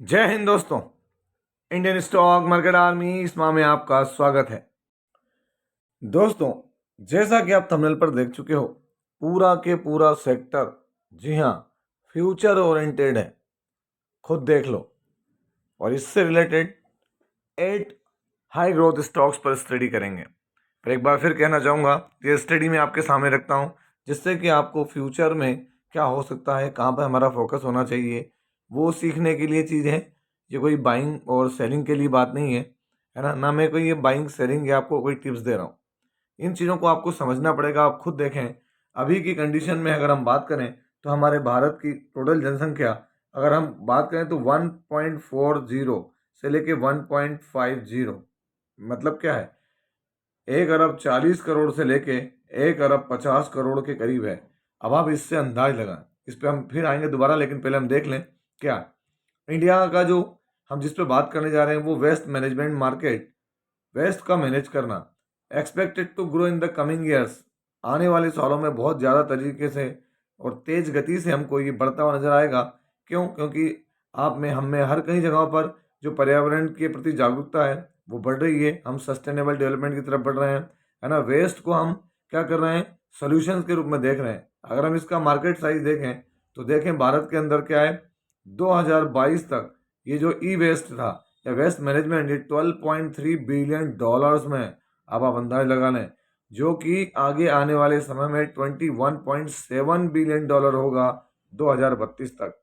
जय हिंद दोस्तों। Indian stock market army इसमा में आपका स्वागत है। दोस्तों, जैसा कि आप थंबनेल पर देख चुके हो, पूरा के पूरा सेक्टर, जी हाँ, फ्यूचर ओरिएंटेड है। खुद देख लो। और इससे रिलेटेड 8 हाई ग्रोथ स्टॉक्स पर स्टडी करेंगे। पर एक बार फिर कहना चाहूँगा, ये स्टडी मैं आपके सामने रखता हूँ जिससे कि आपको फ्यूचर में क्या हो सकता है, कहाँ पर हमारा फोकस होना चाहिए, वो सीखने के लिए चीज़ है। ये कोई बाइंग और सेलिंग के लिए बात नहीं है ना। ना मैं कोई ये बाइंग सेलिंग या आपको कोई टिप्स दे रहा हूँ। इन चीज़ों को आपको समझना पड़ेगा। आप खुद देखें, अभी की कंडीशन में अगर हम बात करें तो हमारे भारत की टोटल जनसंख्या, अगर हम बात करें तो 1.40 से लेके 1.50, मतलब क्या है, 1 अरब 40 करोड़ से लेके 1 अरब 50 करोड़ के करीब है। अब आप इससे अंदाज लगाएं। इस पे हम फिर आएंगे दोबारा, लेकिन पहले हम देख लें क्या इंडिया का जो हम जिस पे बात करने जा रहे हैं वो वेस्ट मैनेजमेंट मार्केट, वेस्ट का मैनेज करना, expected to grow in the coming years. आने वाले सालों में बहुत ज़्यादा तरीके से और तेज गति से हमको ये बढ़ता हुआ नजर आएगा। क्यों? क्योंकि आप में, हम में, हर कई जगहों पर जो पर्यावरण के प्रति जागरूकता है वो बढ़ रही है। हम सस्टेनेबल डेवलपमेंट की तरफ बढ़ रहे हैं, है ना। वेस्ट को हम क्या कर रहे हैं, सॉल्यूशंस के रूप में देख रहे हैं। अगर हम इसका मार्केट साइज देखें तो देखें भारत के अंदर क्या है, 2022 तक ये जो ई वेस्ट था या वेस्ट मैनेजमेंट, ये 12.3 बिलियन डॉलर्स में है। अब आप अंदाज लगा लें, जो कि आगे आने वाले समय में 21.7 बिलियन डॉलर होगा 2032 तक।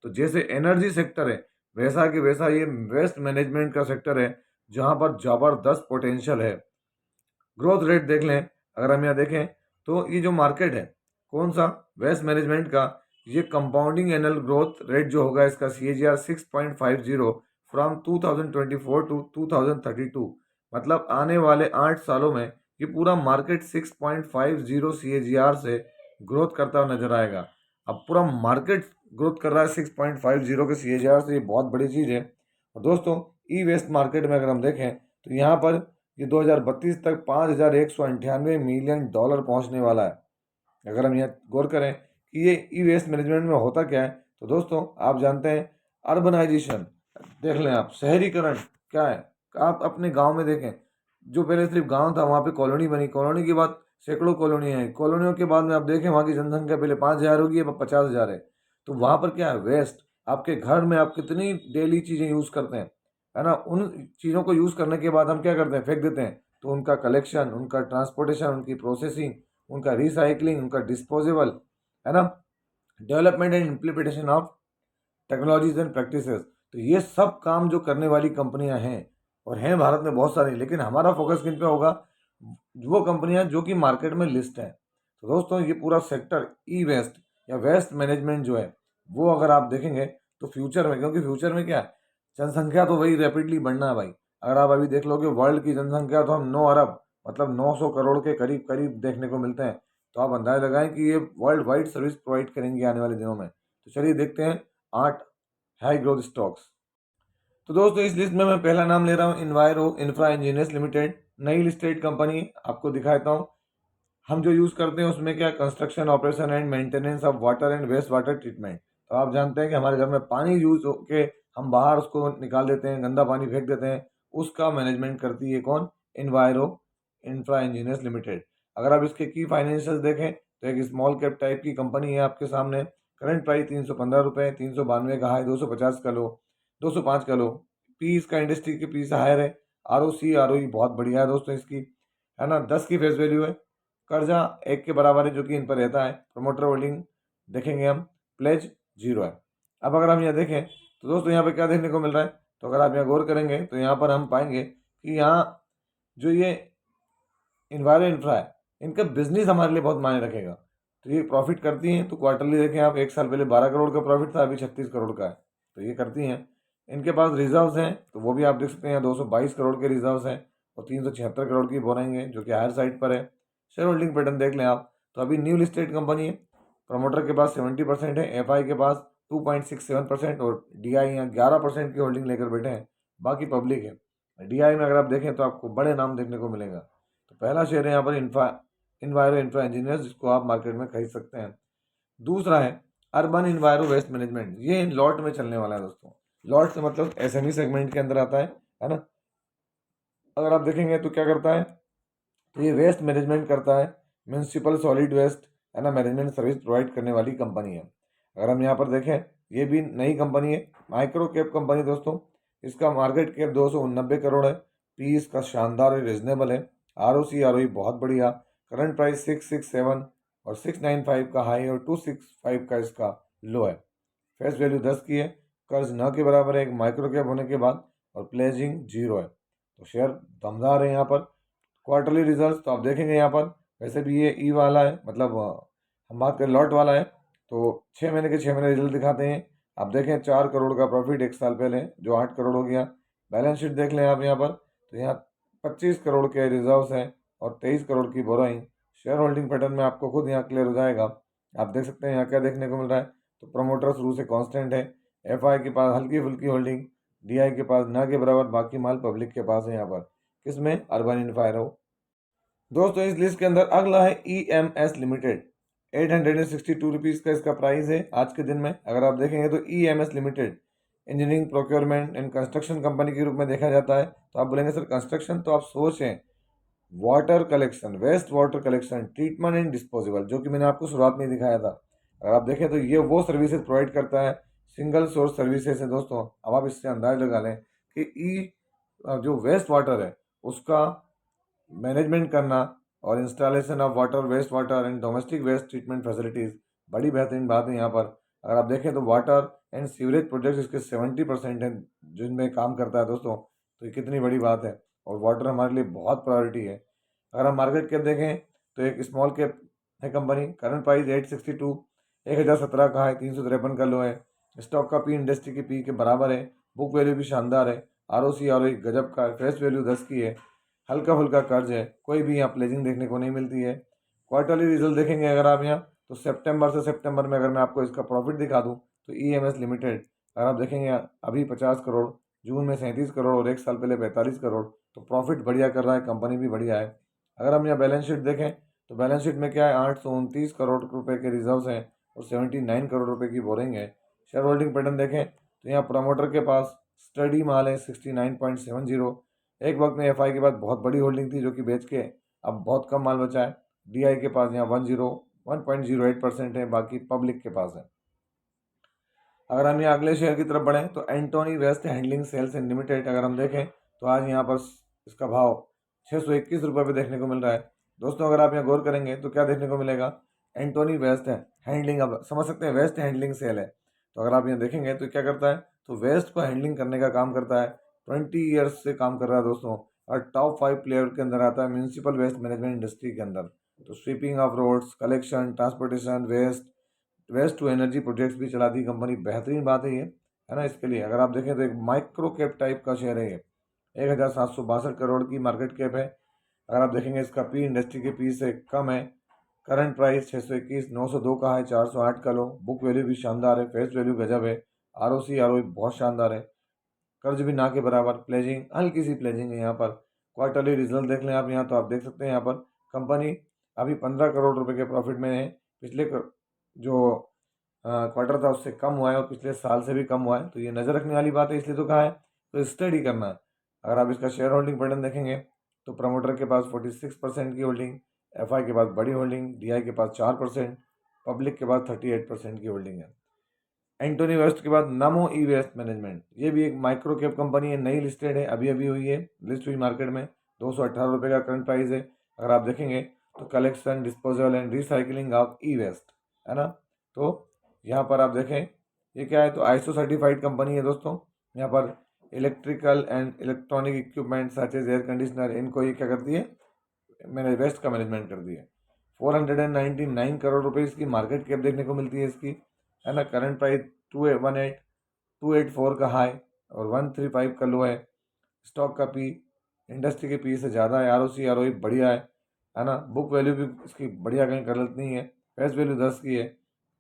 तो जैसे एनर्जी सेक्टर है, वैसा कि वैसा ये वेस्ट मैनेजमेंट का सेक्टर है, जहां पर जबरदस्त पोटेंशियल है। ग्रोथ रेट देख लें, अगर हम यहाँ देखें तो ये जो मार्केट है, कौन सा, वेस्ट मैनेजमेंट का, ये कंपाउंडिंग एनुअल ग्रोथ रेट जो होगा इसका CAGR 6.50 फ्रॉम 2024 टू 2032, मतलब आने वाले 8 सालों में ये पूरा मार्केट 6.50 CAGR से ग्रोथ करता हुआ नजर आएगा। अब पूरा मार्केट ग्रोथ कर रहा है 6.50 के CAGR से, ये बहुत बड़ी चीज़ है। और दोस्तों, ई वेस्ट मार्केट में अगर हम देखें तो यहाँ पर ये 2032 तक 5,198 मिलियन डॉलर पहुंचने वाला है। अगर हम यहाँ गौर करें कि ये ई वेस्ट मैनेजमेंट में होता क्या है, तो दोस्तों आप जानते हैं, अर्बनाइजेशन देख लें आप, शहरीकरण क्या है। आप अपने गांव में देखें, जो पहले सिर्फ गांव था वहाँ पे कॉलोनी बनी, कॉलोनी के बाद सैकड़ों कॉलोनियाँ हैं, कॉलोनियों के बाद में आप देखें वहाँ की जनसंख्या पहले 5,000 होगी, अब 50,000 है। तो वहाँ पर क्या है, वेस्ट, आपके घर में आप कितनी डेली चीज़ें यूज़ करते हैं, है ना। उन चीज़ों को यूज़ करने के बाद हम क्या करते हैं, फेंक देते हैं। तो उनका कलेक्शन, उनका ट्रांसपोर्टेशन, उनकी प्रोसेसिंग, उनका रिसाइकलिंग, उनका डिस्पोजेबल, है ना, development and implementation of technologies and practices, तो ये सब काम जो करने वाली कंपनियां हैं, और हैं भारत में बहुत सारी, लेकिन हमारा फोकस किन पे होगा, वो कंपनियां जो कि मार्केट में लिस्ट हैं। तो दोस्तों, ये पूरा सेक्टर ई वेस्ट या वेस्ट मैनेजमेंट जो है, वो अगर आप देखेंगे तो फ्यूचर में, क्योंकि फ्यूचर में क्या है, जनसंख्या तो वही रैपिडली बढ़ना है भाई। अगर आप अभी देख लोगे वर्ल्ड की जनसंख्या, तो हम 9 अरब, मतलब 900 करोड़ के करीब करीब देखने को मिलते हैं। तो आप अंदाजा लगाएं कि ये वर्ल्ड वाइड सर्विस प्रोवाइड करेंगे आने वाले दिनों में। तो चलिए देखते हैं 8 हाई ग्रोथ स्टॉक्स। तो दोस्तों, इस लिस्ट में मैं पहला नाम ले रहा हूँ, इन्वायरो इंफ्रा इंजीनियर्स लिमिटेड, नई लिस्टेड कंपनी। आपको दिखाता हूँ हम जो यूज़ करते हैं उसमें क्या, construction operation and maintenance of water and waste water treatment. तो आप जानते हैं कि हमारे घर में पानी यूज होके हम बाहर उसको निकाल देते हैं, गंदा पानी फेंक देते हैं, उसका मैनेजमेंट करती है कौन, इन्वायरो इंफ्रा इंजीनियर्स लिमिटेड। अगर आप इसके की फाइनेंशियल देखें तो एक स्मॉल कैप टाइप की कंपनी है आपके सामने। करंट प्राइस 315 रुपये, 392 का हाई, 250 का लो, 205 का लो। पी इसका इंडस्ट्री के पी से हायर है। ROE बहुत बढ़िया है दोस्तों इसकी, है ना। 10 की फेस वैल्यू है। कर्जा 1 के बराबर है जो कि इन पर रहता है। प्रमोटर होल्डिंग देखेंगे हम, प्लेज 0 है। अब अगर हम यहाँ देखें तो दोस्तों, यहाँ पे क्या देखने को मिल रहा है, तो अगर आप यहाँ गौर करेंगे तो यहाँ पर हम पाएंगे कि यहाँ जो ये इन्वायरो इंफ्रा है, इनका बिजनेस हमारे लिए बहुत मायने रखेगा। तो ये प्रॉफिट करती हैं, तो क्वार्टरली देखें आप, 1 साल पहले 12 करोड़ का प्रॉफिट था, अभी 36 करोड़ का है। तो ये करती हैं। इनके पास रिजर्व्स हैं, तो वो भी आप देख सकते हैं, 222 करोड़ के रिजर्व्स हैं और 376 करोड़ की बोरिंग है, जो कि हायर साइड पर है। शेयर होल्डिंग पैटर्न देख लें आप, तो अभी न्यू लिस्टेड कंपनी है। प्रमोटर के पास 70% है, एफआई के पास 2.67% और डीआई यहाँ 11% की होल्डिंग लेकर बैठे हैं, बाकी पब्लिक है। डीआई में अगर आप देखें तो आपको बड़े नाम देखने को मिलेगा। तो पहला शेयर है यहाँ पर इन्वायरो इंफ्रा इंजीनियर्स, जिसको आप मार्केट में खरीद सकते हैं। दूसरा है अर्बन इन्वायरो वेस्ट मैनेजमेंट, ये लॉट में चलने वाला है दोस्तों। लॉट से मतलब एसएमई सेगमेंट के अंदर आता है ना। अगर आप देखेंगे तो क्या करता है, तो ये वेस्ट मैनेजमेंट करता है, म्यूनसिपल सॉलिड वेस्ट है ना, मैनेजमेंट सर्विस प्रोवाइड करने वाली कंपनी है। अगर हम यहाँ पर देखें, ये भी नई कंपनी है, माइक्रो कैप कंपनी दोस्तों। इसका मार्केट कैप 289 करोड़ है, पी इसका शानदार और रिजनेबल है, ROC ROE बहुत बढ़िया, करंट प्राइस 667 और 695 का हाई और 265 का इसका लो है। फेस वैल्यू 10 की है, कर्ज न के बराबर है एक माइक्रो कैप होने के बाद, और प्लेजिंग 0 है। तो शेयर दमदार है यहाँ पर। क्वार्टरली रिजल्ट तो आप देखेंगे यहाँ पर, वैसे भी ये ई वाला है, मतलब हम बात करें लॉट वाला है, तो 6 महीने के 6 महीने रिजल्ट दिखाते हैं। आप देखें 4 करोड़ का प्रॉफिट एक साल पहले, जो 8 करोड़ हो गया। बैलेंस शीट देख लें आप यहाँ पर, तो यहाँ 25 करोड़ के रिजर्व्स हैं और 23 करोड़ की बोरोइंग। शेयर होल्डिंग पैटर्न में आपको खुद यहाँ क्लियर हो जाएगा। आप देख सकते हैं यहाँ क्या देखने को मिल रहा है, तो प्रमोटर शुरू से कांस्टेंट है, FI के पास हल्की फुल्की होल्डिंग, DI के पास ना के बराबर, बाकी माल पब्लिक के पास है यहाँ पर, किसमें, अर्बन इन्फायरो। दोस्तों इस लिस्ट के अंदर अगला है EMS लिमिटेड, 862 रुपीज़ का इसका प्राइस है आज के दिन में। अगर आप देखेंगे तो EMS limited engineering procurement and construction company के रूप में देखा जाता है। तो आप बोलेंगे सर कंस्ट्रक्शन, तो आप सोचें water collection, waste water collection, treatment and disposable, जो कि मैंने आपको शुरुआत में ही दिखाया था। अगर आप देखें तो ये वो सर्विसेज प्रोवाइड करता है, सिंगल सोर्स सर्विसेज है दोस्तों। अब आप इससे अंदाज लगा लें कि जो वेस्ट वाटर है उसका मैनेजमेंट करना और installation of water, waste water and domestic waste treatment facilities, बड़ी बेहतरीन बात है यहाँ पर। अगर आप देखें तो वाटर एंड सीवरेज प्रोजेक्ट्स इसके 70% हैं जिनमें काम करता है दोस्तों, तो ये कितनी बड़ी बात है। और वाटर हमारे लिए बहुत प्रायोरिटी है। अगर हम मार्केट कैप देखें तो एक स्मॉल कैप है कंपनी, करंट प्राइस 862, 1017 का है, 353 का लो है। स्टॉक का पी इंडस्ट्री की पी के बराबर है, बुक वैल्यू भी शानदार है, ROC ROE गजब का है, फेस वैल्यू 10 की है, हल्का फुल्का कर्ज है, कोई भी यहाँ प्लेजिंग देखने को नहीं मिलती है। क्वार्टरली रिजल्ट देखेंगे अगर आप यहाँ, तो सितंबर से सितंबर में अगर मैं आपको इसका प्रॉफिट दिखा दूँ, तो EMS लिमिटेड अगर आप देखेंगे अभी 50 करोड़, जून में 37 करोड़ और एक साल पहले 45 करोड़, तो प्रॉफिट बढ़िया कर रहा है, कंपनी भी बढ़िया है। अगर हम यहाँ बैलेंस शीट देखें तो बैलेंस शीट में क्या है, 829 करोड़ रुपए के रिजर्व्स हैं और 79 करोड़ रुपए की बोरिंग है। शेयर होल्डिंग पैटर्न देखें तो यहाँ प्रमोटर के पास स्टडी माल है 69.70। एक वक्त में FI के पास बहुत बड़ी होल्डिंग थी जो कि बेच के अब बहुत कम माल बचा है। DI के पास यहाँ 1.08% है, बाकी पब्लिक के पास है। अगर हम यहाँ अगले शेयर की तरफ बढ़ें तो Antony waste handling cells and limited, अगर हम देखें तो आज यहाँ पर इसका भाव 621 रुपये पे देखने को मिल रहा है। दोस्तों अगर आप यहाँ गौर करेंगे तो क्या देखने को मिलेगा, एंटोनी वेस्ट है हैंडलिंग, अब समझ सकते हैं वेस्ट हैंडलिंग सेल है। तो अगर आप यहाँ देखेंगे तो क्या करता है, तो वेस्ट को हैंडलिंग करने का काम करता है, 20 ईयर्स से काम कर रहा है दोस्तों, और टॉप 5 प्लेयर के अंदर आता है म्यूनसिपल वेस्ट मैनेजमेंट इंडस्ट्री के अंदर। तो sweeping of roads, collection, transportation, waste to energy projects भी चलाती है कंपनी, बेहतरीन बात है ये, है ना। इसके लिए अगर आप देखें तो एक माइक्रो कैप टाइप का शेयर है ये, 1762 करोड़ की मार्केट कैप है। अगर आप देखेंगे इसका पी इंडस्ट्री के पी से कम है, करंट प्राइस 621, 902 का है, 408 का लो, बुक वैल्यू भी शानदार है, फेस वैल्यू गजब है, ROC ROE बहुत शानदार है, कर्ज भी ना के बराबर, प्लेजिंग हल्की सी प्लेजिंग है यहाँ पर। क्वार्टरली रिजल्ट देख लें आप यहाँ, तो आप देख सकते हैं यहाँ पर कंपनी अभी 15 करोड़ रुपए के प्रॉफिट में है। पिछले जो क्वार्टर था उससे कम हुआ है और पिछले साल से भी कम हुआ है, तो ये नज़र रखने वाली बात है, इसलिए तो कहा है, तो स्टडी करना है। अगर आप इसका शेयर होल्डिंग पैटर्न देखेंगे तो प्रमोटर के पास 46% की होल्डिंग, FI के पास बड़ी होल्डिंग, DI के पास 4%, पब्लिक के पास 38% की होल्डिंग है। एंटोनी वेस्ट के बाद नमो ई वेस्ट मैनेजमेंट, ये भी एक माइक्रो कैप कंपनी है, नई लिस्टेड है, अभी अभी हुई है, लिस्ट हुई मार्केट में, 218 रुपये का करंट प्राइस है। अगर आप देखेंगे तो collection, disposal and recycling of e waste, है ना। तो यहाँ पर आप देखें ये क्या है, तो ISO सर्टिफाइड कंपनी है दोस्तों। यहाँ पर electrical and electronic equipment such as air conditioner, इनको ये क्या करती है, मैंने वेस्ट का मैनेजमेंट कर दिया। 499 करोड़ रुपए इसकी मार्केट कैप देखने को मिलती है इसकी, है ना। करंट प्राइस 284 का हाई और 135 का लो है। स्टॉक का पी इंडस्ट्री के पी से ज़्यादा है, ROC ROE बढ़िया है ना। बुक वैल्यू भी इसकी बढ़िया, कहीं गलत नहीं है, फेस वैल्यू 10 की है,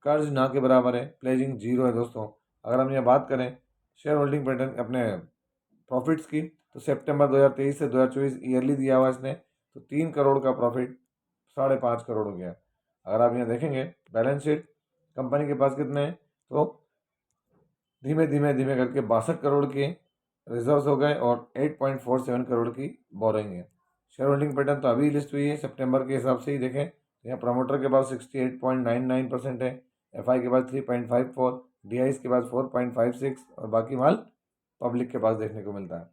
कर्ज ना के बराबर है, प्लेजिंग 0 है दोस्तों। अगर हम यहाँ बात करें शेयर होल्डिंग पैटर्न अपने प्रॉफिट्स की, तो सितंबर 2023 से 2024 ईयरली दिया हुआ इसने, तो 3 करोड़ का प्रॉफिट 5.5 करोड़ हो गया। अगर आप यहाँ देखेंगे बैलेंस शीट कंपनी के पास कितने हैं, तो धीमे धीमे धीमे करके 62 करोड़ के रिजर्व्स हो गए और 8.47 करोड़ की बोरिंग है। शेयर होल्डिंग पैटर्न तो अभी लिस्ट हुई है, सितंबर के हिसाब से ही देखें तो यहाँ प्रमोटर के पास 68.99% है, एफआई के पास 3.54, डीआईस के पास 4.56 और बाकी माल पब्लिक के पास देखने को मिलता है।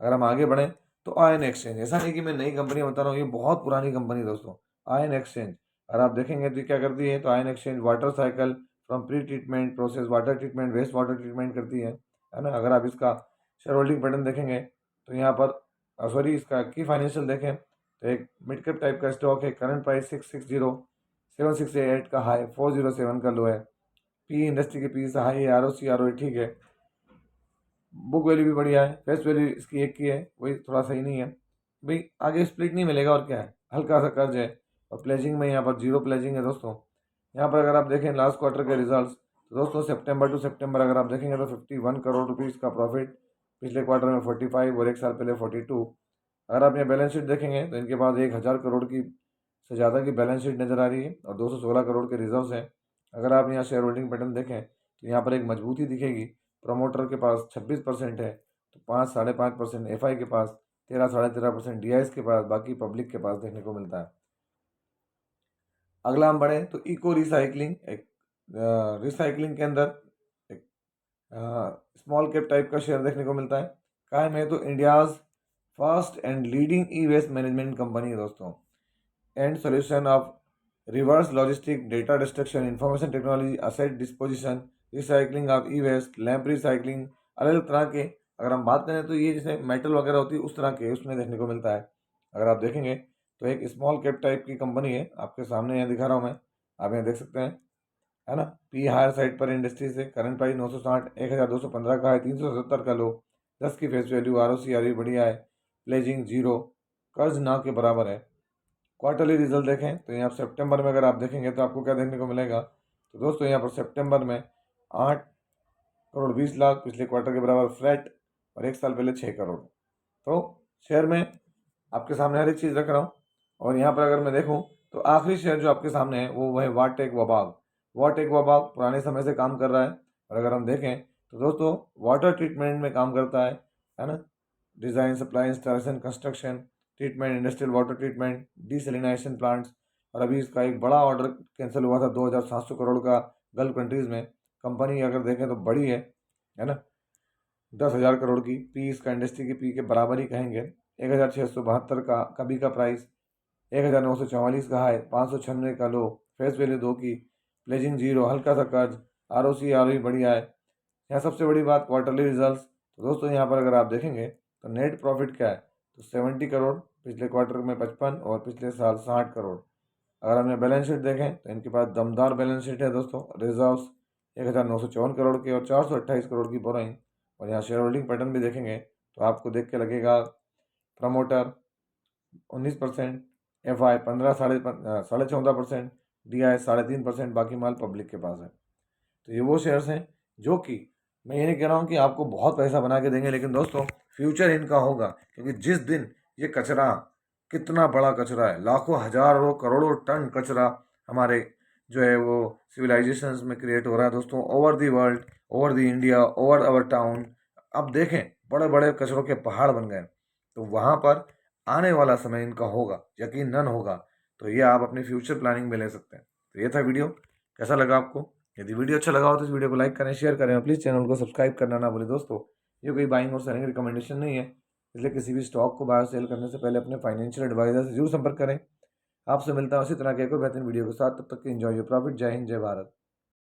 अगर हम आगे बढ़ें तो आयन एक्सचेंज, ऐसा नहीं कि मैं नई कंपनी बता रहा हूँ, ये बहुत पुरानी कंपनी दोस्तों। आयन एक्सचेंज अगर आप देखेंगे तो क्या करती है, तो ion exchange water cycle from pre treatment process water treatment waste water treatment करती है ना। अगर आप इसका शेयर होल्डिंग पैटर्न देखेंगे तो यहाँ पर सॉरी इसका की फाइनेंशियल देखें तो एक मिड कैप टाइप का स्टॉक है, करंट प्राइस 660 का हाई, 407 का लो है, पी इंडस्ट्री के पी से हाई है, आर ओ ठीक है, बुक वैल्यू भी बढ़िया है, फेस वैल्यू इसकी एक की है, वही थोड़ा सही नहीं है भाई, आगे स्प्लिट नहीं मिलेगा और क्या है, हल्का सा कर्ज है और प्लेजिंग में यहाँ पर जीरो प्लेजिंग है दोस्तों। यहाँ पर अगर आप देखें लास्ट क्वार्टर के रिजल्ट्स तो दोस्तों सितंबर टू सितंबर अगर आप देखेंगे तो 51 करोड़ रुपीज़ का प्रॉफिट, पिछले क्वार्टर में 45 और एक साल पहले 42। अगर आप यहाँ बैलेंस शीट देखेंगे तो इनके पास 1000 करोड़ की से ज़्यादा की बैलेंस शीट नज़र आ रही है और 216 करोड़ के रिजर्व्स हैं। अगर आप यहाँ शेयर होल्डिंग पैटर्न देखें तो यहाँ पर एक मजबूती दिखेगी, प्रमोटर के पास 26% है, तो 5-5.5% एफआई के पास, 13-13.5% डीआईएस के पास, बाकी पब्लिक के पास देखने को मिलता है। अगला हम बढ़े तो इको रिसाइकलिंग, एक रिसाइकलिंग के अंदर एक स्मॉल कैप टाइप का शेयर देखने को मिलता है। कायम है तो India's first and leading e waste management company है दोस्तों, and solution of reverse logistic data destruction information technology asset disposition recycling of e waste lamp recycling, अलग अलग तरह के अगर हम बात करें तो ये जैसे मेटल वगैरह होती है उस तरह के उसमें देखने को मिलता है। अगर आप देखेंगे तो एक स्मॉल कैप टाइप की कंपनी है, आपके सामने यहाँ दिखा रहा हूँ मैं, आप यहाँ देख सकते हैं है ना। पी हायर साइड पर इंडस्ट्री से करंट प्राइस 960, 1215 का है, 370 का लो, 10 की face value, R O C R भी बढ़िया है, प्लेजिंग जीरो, कर्ज ना के बराबर है। क्वार्टरली रिजल्ट देखें तो यहाँ सितंबर में अगर आप देखेंगे तो आपको क्या देखने को मिलेगा, तो दोस्तों यहाँ पर सितंबर में 8 करोड़ 20 लाख, पिछले क्वार्टर के बराबर फ्लैट और एक साल पहले 6 करोड़। तो शेयर में आपके सामने हर एक चीज़ रख रहा हूँ। और यहाँ पर अगर मैं देखूँ तो आखिरी शेयर जो आपके सामने है वो है वाटेक वबाग। वाटेक वबाग पुराने समय से काम कर रहा है और अगर हम देखें तो दोस्तों वाटर ट्रीटमेंट में काम करता है ना, design supply installation construction treatment industrial water treatment desalination plants. और अभी इसका एक बड़ा ऑर्डर कैंसिल हुआ था 2700 करोड़ का गल्फ कंट्रीज़ में। कंपनी अगर देखें तो बड़ी है ना, 10,000 करोड़ की, पी इसका इंडस्ट्री की पी के बराबर ही कहेंगे, 1672 का कभी का प्राइस, 1944 का हाई, 596 का लो, फेस वैल्यू 2 की, प्लेजिंग जीरो, हल्का सा कर्ज, आर ओ सी आर भी बढ़िया है। यहाँ सबसे बड़ी बात क्वार्टरली रिजल्ट्स, तो दोस्तों यहाँ पर अगर आप देखेंगे तो नेट प्रॉफिट क्या है, तो 70 करोड़, पिछले क्वार्टर में 55 और पिछले साल 60 करोड़। अगर हमने बैलेंस शीट देखें तो इनके पास दमदार बैलेंस शीट है दोस्तों, रिजर्व्स 1954 करोड़ के और 428 करोड़ की बोराइंग। और यहाँ शेयर होल्डिंग पैटर्न भी देखेंगे तो आपको देख के लगेगा promoter 19%, F I 14.5% D I 3.5%, बाकी माल पब्लिक के पास है। तो ये वो शेयर्स हैं जो कि मैं ये नहीं कह रहा हूँ कि आपको बहुत पैसा बना के देंगे, लेकिन दोस्तों फ्यूचर इनका होगा, क्योंकि जिस दिन ये कचरा, कितना बड़ा कचरा है, लाखों हजारों करोड़ों टन कचरा हमारे जो है वो सिविलाइजेशंस में क्रिएट हो रहा है दोस्तों, over the world, over the India, over our town. अब देखें बड़े बड़े कचरों के पहाड़ बन गए, तो वहाँ पर आने वाला समय इनका होगा, यकीनन होगा। तो ये आप अपनी फ्यूचर प्लानिंग में ले सकते हैं। तो ये था वीडियो, कैसा लगा आपको? यदि वीडियो अच्छा लगा हो तो इस वीडियो को लाइक करें, शेयर करें और प्लीज़ चैनल को सब्सक्राइब करना ना भूलें दोस्तों। ये कोई बाइंग और सेलिंग रिकमेंडेशन नहीं है, इसलिए किसी भी स्टॉक को बाय और सेल करने से पहले अपने फाइनेंशियल एडवाइजर से जरूर संपर्क करें। आपसे मिलता हूँ इसी तरह के एक और बेहतरीन वीडियो के साथ, तब तक के एंजॉय योर प्रॉफिट। जय हिंद, जय भारत।